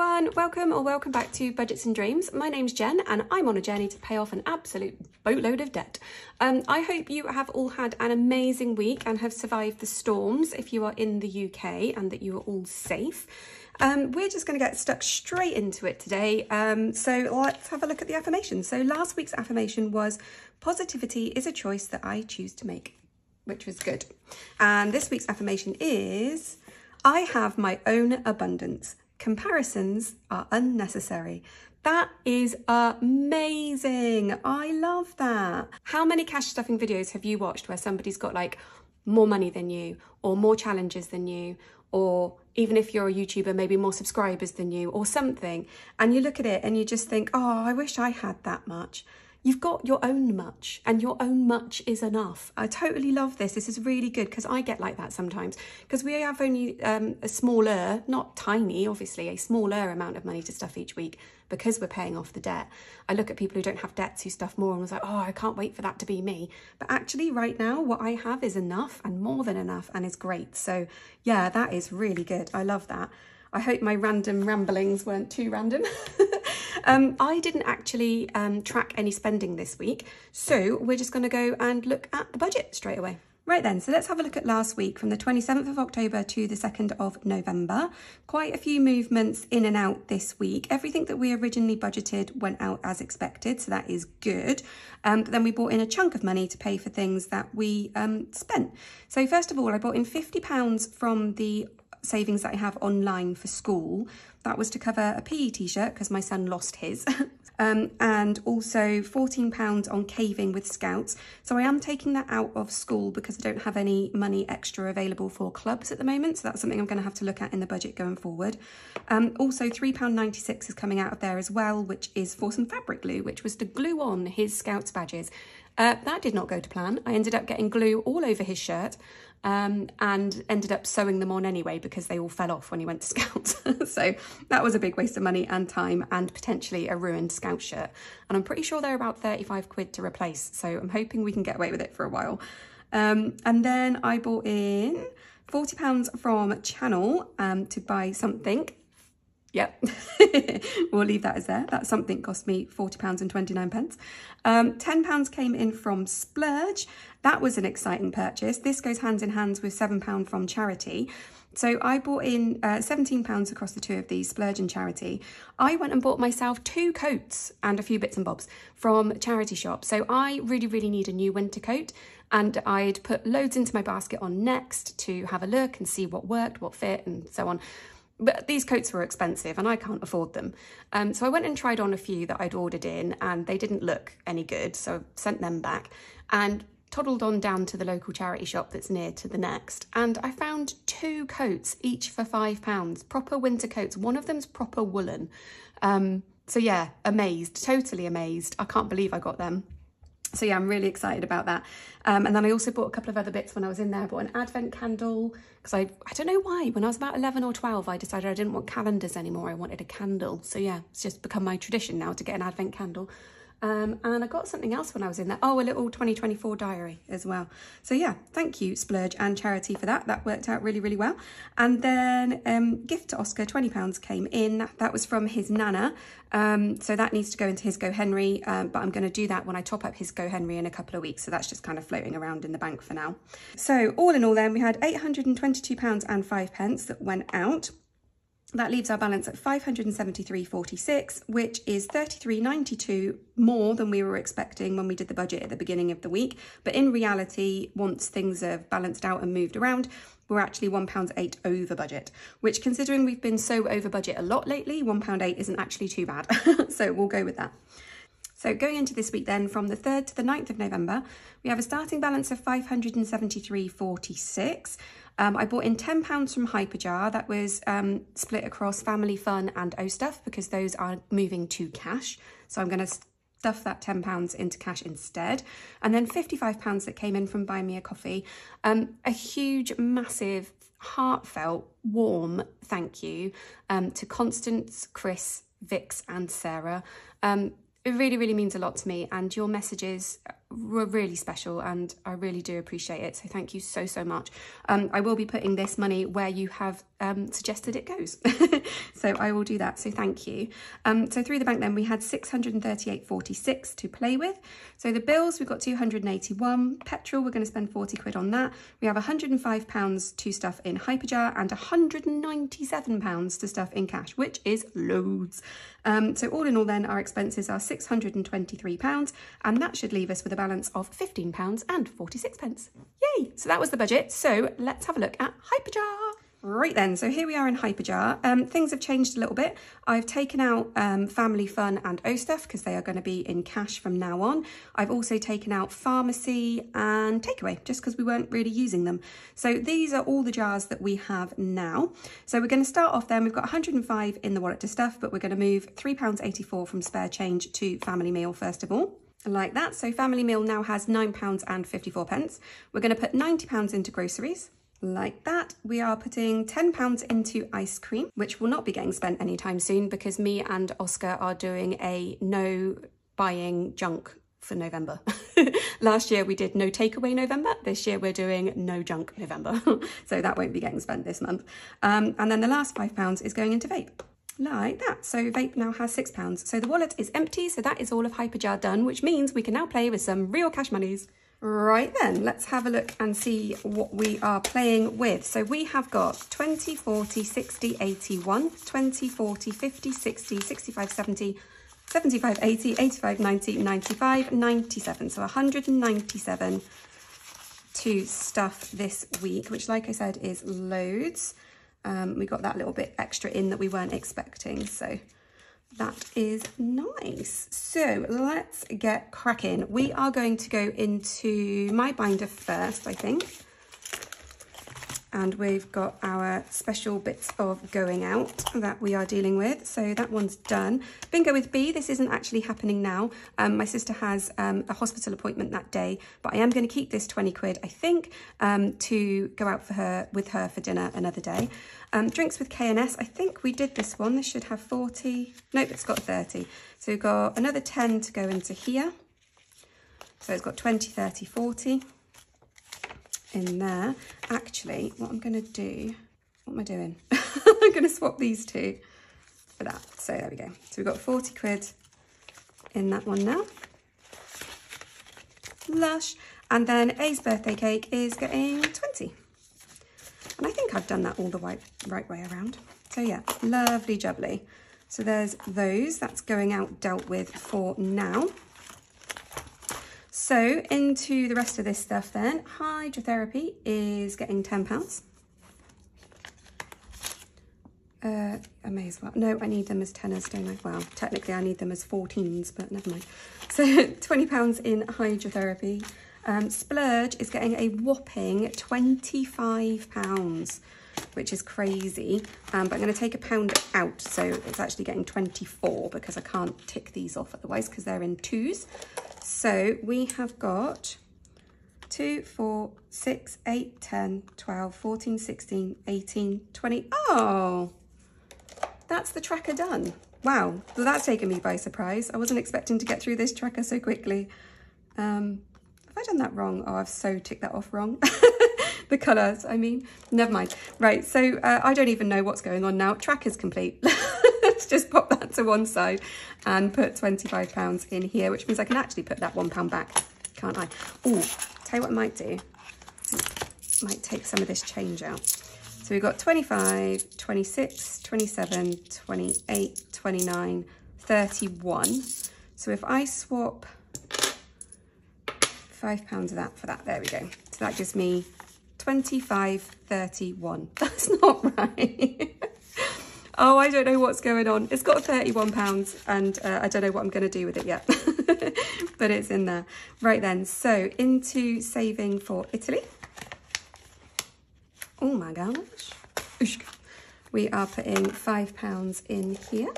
everyone, welcome back to Budgets and Dreams. My name's Jen and I'm on a journey to pay off an absolute boatload of debt. I hope you have all had an amazing week and have survived the storms if you are in the UK, and that you are all safe. We're just going to get stuck straight into it today. So let's have a look at the affirmation. So last week's affirmation was, positivity is a choice that I choose to make, which was good. And this week's affirmation is, I have my own abundance. Comparisons are unnecessary. That is amazing. I love that. How many cash stuffing videos have you watched where somebody's got like more money than you, or more challenges than you, or even if you're a YouTuber, maybe more subscribers than you or something, and you look at it and you just think, oh, I wish I had that much. You've got your own much, and your own much is enough. I totally love this. This is really good, because I get like that sometimes, because we have only a smaller, not tiny, obviously, a smaller amount of money to stuff each week because we're paying off the debt. I look at people who don't have debts who stuff more and was like, oh, I can't wait for that to be me. But actually right now, what I have is enough and more than enough, and is great. So yeah, that is really good. I love that. I hope my random ramblings weren't too random. I didn't actually track any spending this week, so we're just going to go and look at the budget straight away. Right then, so let's have a look at last week from the 27th of October to the 2nd of November. Quite a few movements in and out this week. Everything that we originally budgeted went out as expected, so that is good. But then we brought in a chunk of money to pay for things that we spent. So first of all, I brought in £50 from the savings that I have online for school. That was to cover a PE t-shirt because my son lost his. And also £14 on caving with Scouts. So I am taking that out of school because I don't have any money extra available for clubs at the moment. So that's something I'm going to have to look at in the budget going forward. Also £3.96 is coming out of there as well, which is for some fabric glue, which was to glue on his Scouts badges. That did not go to plan. I ended up getting glue all over his shirt and ended up sewing them on anyway because they all fell off when he went to Scouts. So that was a big waste of money and time, and potentially a ruined Scout shirt. And I'm pretty sure they're about 35 quid to replace. So I'm hoping we can get away with it for a while. And then I bought in £40 from Channel to buy something. Yep, we'll leave that as there. That something cost me £40.29. £10 came in from Splurge. That was an exciting purchase. This goes hand in hand with £7 from charity. So I bought in £17 across the two of these, Splurge and charity. I went and bought myself 2 coats and a few bits and bobs from charity shop. So I really need a new winter coat, and I'd put loads into my basket on Next to have a look and see what worked, what fit, and so on. But these coats were expensive and I can't afford them. So I went and tried on a few that I'd ordered in, and they didn't look any good. So I sent them back and toddled on down to the local charity shop that's near to the Next. And I found 2 coats, each for £5, proper winter coats. One of them's proper woolen. So yeah, amazed, totally amazed. I can't believe I got them. So yeah, I'm really excited about that. And then I also bought a couple of other bits when I was in there. I bought an advent candle, because I don't know why, when I was about 11 or 12, I decided I didn't want calendars anymore. I wanted a candle. So yeah, it's just become my tradition now to get an advent candle. And I got something else when I was in there. Oh, a little 2024 diary as well. So yeah, thank you, Splurge and charity, for that. That worked out really well. And then gift to Oscar, £20 came in. That was from his Nana. So that needs to go into his GoHenry, but I'm going to do that when I top up his GoHenry in a couple of weeks. So that's just kind of floating around in the bank for now. So all in all then, we had £822.05 that went out. That leaves our balance at £573.46, which is £33.92 more than we were expecting when we did the budget at the beginning of the week. But in reality, once things have balanced out and moved around, we're actually £1.08 over budget, which, considering we've been so over budget a lot lately, £1.08 isn't actually too bad. So we'll go with that. So going into this week then, from the 3rd to the 9th of November, we have a starting balance of £573.46. I bought in £10 from Hyperjar. That was split across Family Fun and O Stuff, because those are moving to cash. So I'm going to stuff that £10 into cash instead. And then £55 that came in from Buy Me a Coffee. A huge, massive, heartfelt, warm thank you to Constance, Chris, Vix and Sarah. It really means a lot to me, and your messages were really special and I really do appreciate it. So thank you so, so much. I will be putting this money where you have suggested it goes. So I will do that. So thank you. So through the bank then we had 638.46 to play with. So the bills, we've got 281. Petrol, we're going to spend 40 quid on that. We have £105 to stuff in Hyperjar and £197 to stuff in cash, which is loads. So all in all then, our expenses are £623 and that should leave us with a balance of £15.46. Yay! So that was the budget. So let's have a look at Hyperjar. Right then, so here we are in Hyperjar. Things have changed a little bit. I've taken out Family Fun and O Stuff because they are going to be in cash from now on. I've also taken out Pharmacy and Takeaway just because we weren't really using them. So these are all the jars that we have now. So we're going to start off then. We've got 105 in the wallet to stuff, but we're going to move £3.84 from spare change to Family Meal first of all. Like that. So Family Meal now has £9.54. We're going to put £90 into groceries. Like that. We are putting £10 into ice cream, which will not be getting spent anytime soon because me and Oscar are doing a no buying junk for November. Last year we did no takeaway November. This year we're doing no junk November. So that won't be getting spent this month. And then the last £5 is going into vape. Like that. So vape now has £6. So the wallet is empty. So that is all of Hyperjar done, which means we can now play with some real cash monies. Right then, let's have a look and see what we are playing with. So we have got 20, 40, 60, 81, 20, 40, 50, 60, 65, 70, 75, 80, 85, 90, 95, 97. So 197 to stuff this week, which like I said is loads. We got that little bit extra in that we weren't expecting. So that is nice. So let's get cracking. We are going to go into my binder first, I think. And we've got our special bits of going out that we are dealing with. So that one's done. Bingo with B, this isn't actually happening now. My sister has a hospital appointment that day, but I am going to keep this 20 quid, I think, to go out with her for dinner another day. Drinks with K&S, I think we did this one. This should have 40. Nope, it's got 30. So we've got another 10 to go into here. So it's got 20, 30, 40. In there. Actually, what I'm going to do, what am I doing? I'm going to swap these two for that. So there we go. So we've got 40 quid in that one now. Lush. And then A's birthday cake is getting 20. And I think I've done that all the right way around. So yeah, lovely jubbly. So there's those. That's going out dealt with for now. So into the rest of this stuff then. Hydrotherapy is getting £10. I may as well. No, I need them as tenors, don't I? Well, technically I need them as 14s, but never mind. So £20 in hydrotherapy. Splurge is getting a whopping £25, which is crazy. But I'm going to take £1 out, so it's actually getting 24 because I can't tick these off otherwise because they're in twos. So we have got 2, 4, 6, 8, 10, 12, 14, 16, 18, 20. Oh, that's the tracker done. Wow, well, that's taken me by surprise. I wasn't expecting to get through this tracker so quickly. Have I done that wrong? Oh, I've so ticked that off wrong. The colours, I mean, never mind. Right, so I don't even know what's going on now. Tracker's complete. Let's just pop that to one side and put £25 in here, which means I can actually put that £1 back, can't I? Oh, tell you what I might do. Might take some of this change out. So we've got 25, 26, 27, 28, 29, 31. So if I swap £5 of that for that, there we go. So that gives me 25.31. That's not right. Oh, I don't know what's going on. It's got £31 and I don't know what I'm going to do with it yet. But it's in there. Right then, so into saving for Italy. Oh my gosh. We are putting £5 in here.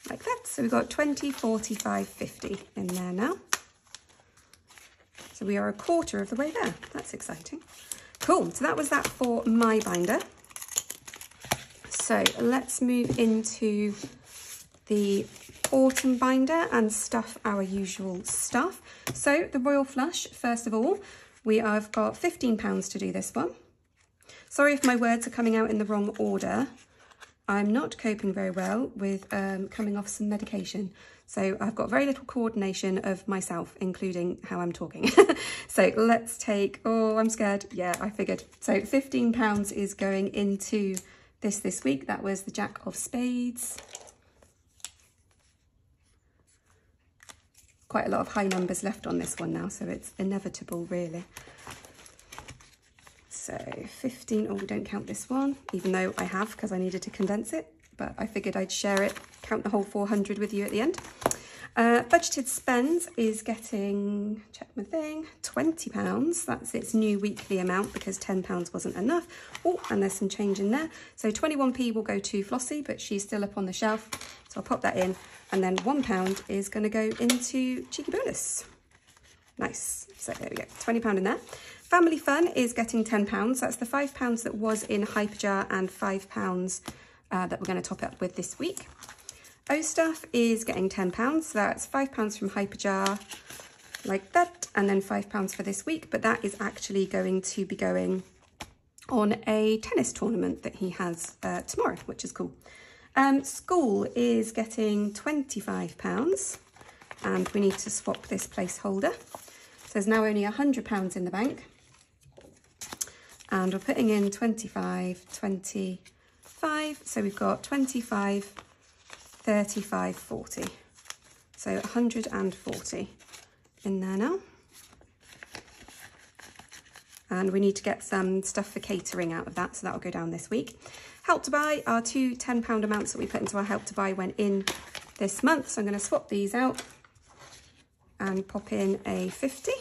Like that. So we've got 20, 45, 50 in there now. So we are a quarter of the way there. That's exciting. Cool. So that was that for my binder. So let's move into the autumn binder and stuff our usual stuff. So the Royal Flush, first of all, we have got £15 to do this one. Sorry if my words are coming out in the wrong order. I'm not coping very well with coming off some medication. So I've got very little coordination of myself, including how I'm talking. So let's take, oh, I'm scared. Yeah, I figured. So £15 is going into this week. That was the Jack of Spades. Quite a lot of high numbers left on this one now, so it's inevitable, really. So 15, oh, we don't count this one, even though I have, because I needed to condense it, but I figured I'd share it, count the whole 400 with you at the end. Budgeted spends is getting, check my thing, £20. That's its new weekly amount because £10 wasn't enough. Oh, and there's some change in there. So 21p will go to Flossie, but she's still up on the shelf. So I'll pop that in. And then £1 is going to go into Cheeky Bonus. Nice. So there we go, £20 in there. Family Fun is getting £10. That's the £5 that was in Hyperjar and £5 that we're going to top it up with this week. O Stuff is getting £10. So that's £5 from Hyperjar, like that, and then £5 for this week. But that is actually going to be going on a tennis tournament that he has tomorrow, which is cool. School is getting £25, and we need to swap this placeholder. So there's now only £100 in the bank. And we're putting in 25, 25. So we've got 25, 35, 40. So 140 in there now. And we need to get some stuff for catering out of that, so that'll go down this week. Help to Buy, our two £10 amounts that we put into our Help to Buy went in this month. So I'm going to swap these out and pop in a 50.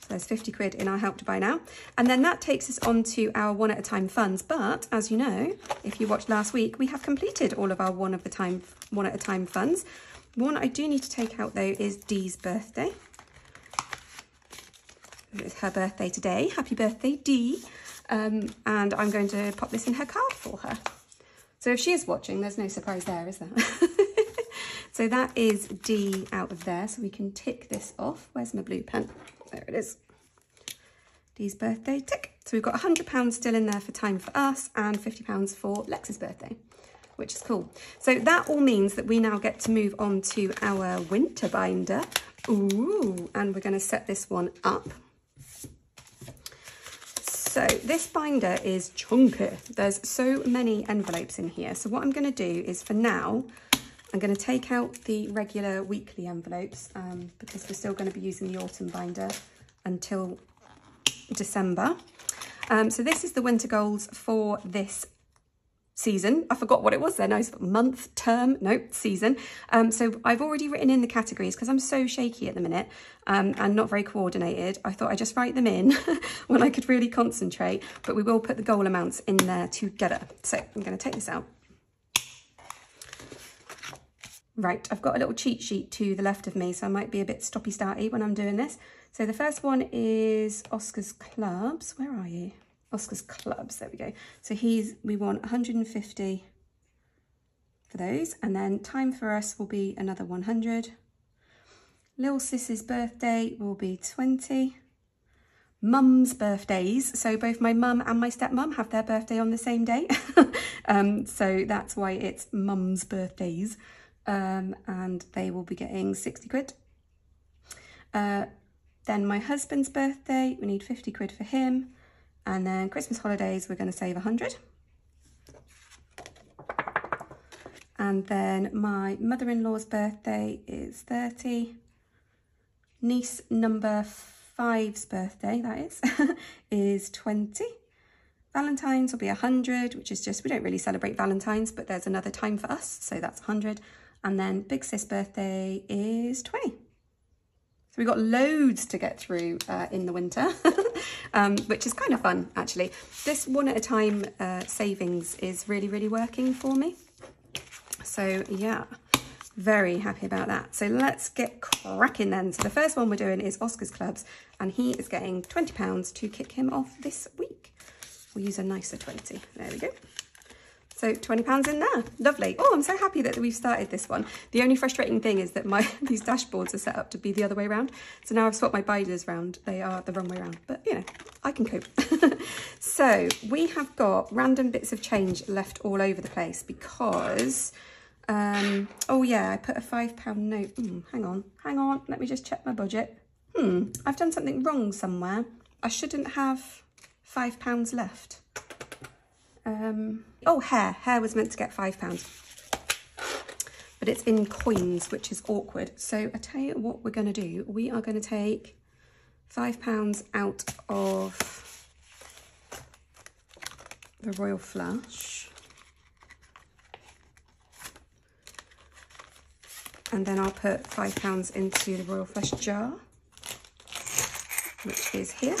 So there's 50 quid in our Help to Buy now. And then that takes us on to our one at a time funds. But as you know, if you watched last week, we have completed all of our one at a time funds. One I do need to take out though is Dee's birthday. It's her birthday today. Happy birthday, Dee. And I'm going to pop this in her card for her. So if she is watching, there's no surprise there, is there? So that is D out of there. So we can tick this off. Where's my blue pen? There it is. Dee's birthday, tick. So we've got £100 still in there for Time for Us and £50 for Lex's birthday, which is cool. So that all means that we now get to move on to our winter binder. Ooh, and we're going to set this one up. So this binder is chunky. There's so many envelopes in here. So what I'm going to do is, for now, I'm going to take out the regular weekly envelopes because we're still going to be using the autumn binder until December. So this is the winter goals for this season. I forgot what it was then. I was month, term, no, season. So I've already written in the categories because I'm so shaky at the minute and not very coordinated. I thought I'd just write them in when I could really concentrate, but we will put the goal amounts in there together. So I'm going to take this out. Right, I've got a little cheat sheet to the left of me, so I might be a bit stoppy-starty when I'm doing this. So the first one is Oscar's Clubs. Where are you? Oscar's Clubs, there we go. So we want 150 for those, and then Time for Us will be another 100. Little Sis's birthday will be 20. Mum's birthdays, so both my mum and my stepmum have their birthday on the same day. So that's why it's Mum's birthdays. And they will be getting 60 quid. Then my husband's birthday, we need 50 quid for him. And then Christmas holidays, we're going to save 100. And then my mother-in-law's birthday is 30. Niece number 5's birthday, that is 20. Valentine's will be 100, which is just, we don't really celebrate Valentine's, but there's another Time for Us, so that's 100. And then Big Sis birthday is 20. So we've got loads to get through in the winter, which is kind of fun, actually. This one at a time savings is really, really working for me. So yeah, very happy about that. So let's get cracking then. So the first one we're doing is Oscar's Clubs, and he is getting £20 to kick him off this week. We'll use a nicer 20. There we go. So £20 in there. Lovely. Oh, I'm so happy that we've started this one. The only frustrating thing is that these dashboards are set up to be the other way around. So now I've swapped my binders round. They are the wrong way around, but you know, I can cope. So we have got random bits of change left all over the place because, oh yeah, I put a £5 note. Hang on. Let me just check my budget. I've done something wrong somewhere. I shouldn't have £5 left. Oh, hair was meant to get £5, but it's in coins, which is awkward. So I tell you what we're going to do. We are going to take £5 out of the Royal Flush, and then I'll put £5 into the Royal Flush jar, which is here.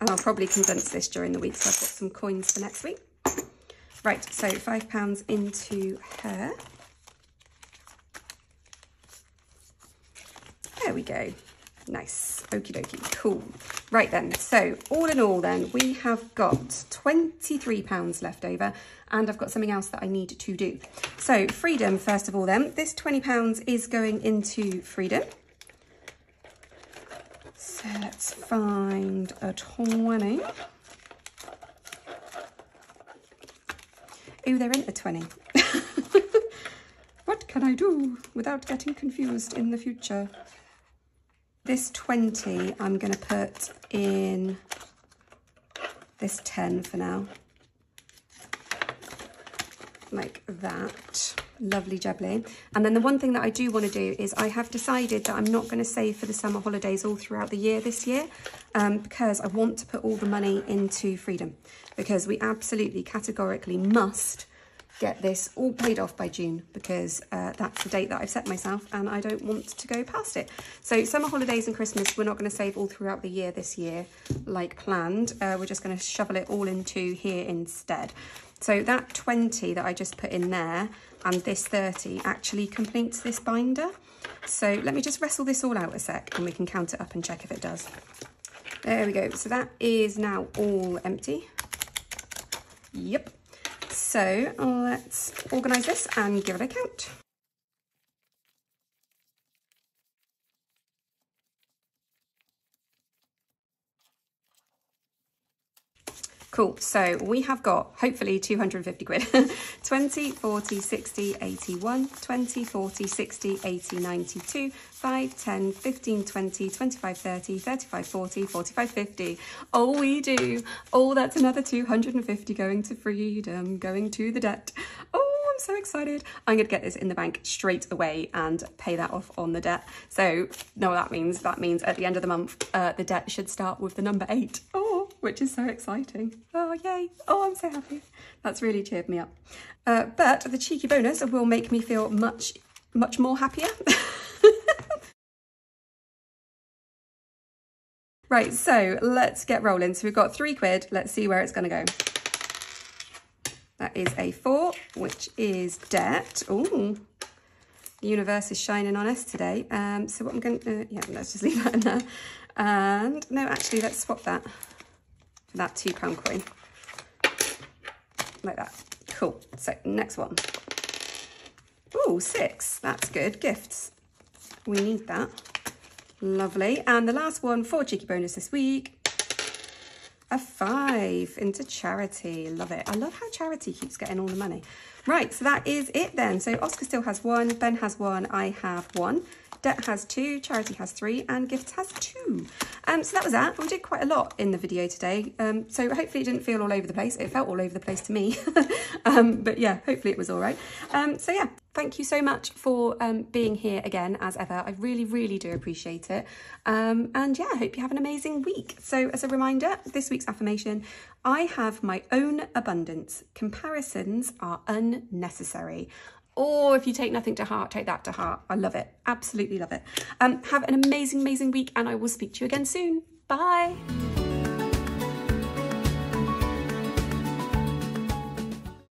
And I'll probably condense this during the week, so I've got some coins for next week. Right, so £5 into hair. There we go. Nice. Okie dokie. Cool. Right then, so all in all then, we have got £23 left over, and I've got something else that I need to do. So Freedom, first of all then, this £20 is going into Freedom. So let's find a 20. Oh, there isn't a 20. What can I do without getting confused in the future? This 20 I'm going to put in this 10 for now. Like that. Lovely jubbly. And then the one thing that I do want to do is I have decided that I'm not going to save for the summer holidays all throughout the year this year, because I want to put all the money into Freedom, because we absolutely categorically must get this all paid off by June, because that's the date that I've set myself and I don't want to go past it. So summer holidays and Christmas, we're not going to save all throughout the year this year like planned. We're just going to shovel it all into here instead. So that 20 that I just put in there and this 30 actually completes this binder. So let me just wrestle this all out a sec and we can count it up and check if it does. There we go. So that is now all empty. Yep. So let's organise this and give it a count. Cool, so we have got, hopefully, 250 quid. 20, 40, 60, 81, 20, 40, 60, 80, 92, 5, 10, 15, 20, 25, 30, 35, 40, 45, 50. Oh, we do. Oh, that's another 250 going to Freedom, going to the debt. Oh, I'm so excited. I'm going to get this in the bank straight away and pay that off on the debt. So, no, that means at the end of the month, the debt should start with the number 8. Oh, which is so exciting. Oh, yay. Oh, I'm so happy. That's really cheered me up. But the cheeky bonus will make me feel much more happier. Right, so let's get rolling. So we've got 3 quid. Let's see where it's going to go. That is a 4, which is debt. Ooh, the universe is shining on us today. So what I'm going to, yeah, let's just leave that in there. And no, actually, let's swap that for that £2 coin. Like that. Cool. So next one. Ooh, 6. That's good. Gifts. We need that. Lovely. And the last one for cheeky bonus this week. A 5 into charity. Love it. I love how charity keeps getting all the money. Right, so that is it then. So Oscar still has 1, Ben has 1, I have 1, debt has 2, charity has 3, and gifts has 2. So that was that. We did quite a lot in the video today. So hopefully it didn't feel all over the place. It felt all over the place to me. But yeah, hopefully it was all right. So yeah, thank you so much for being here again, as ever. I really, really do appreciate it. And yeah, I hope you have an amazing week. So as a reminder, this week's affirmation, I have my own abundance. Comparisons are unnecessary. Or if you take nothing to heart, take that to heart. I love it. Absolutely love it. Have an amazing, amazing week, and I will speak to you again soon. Bye.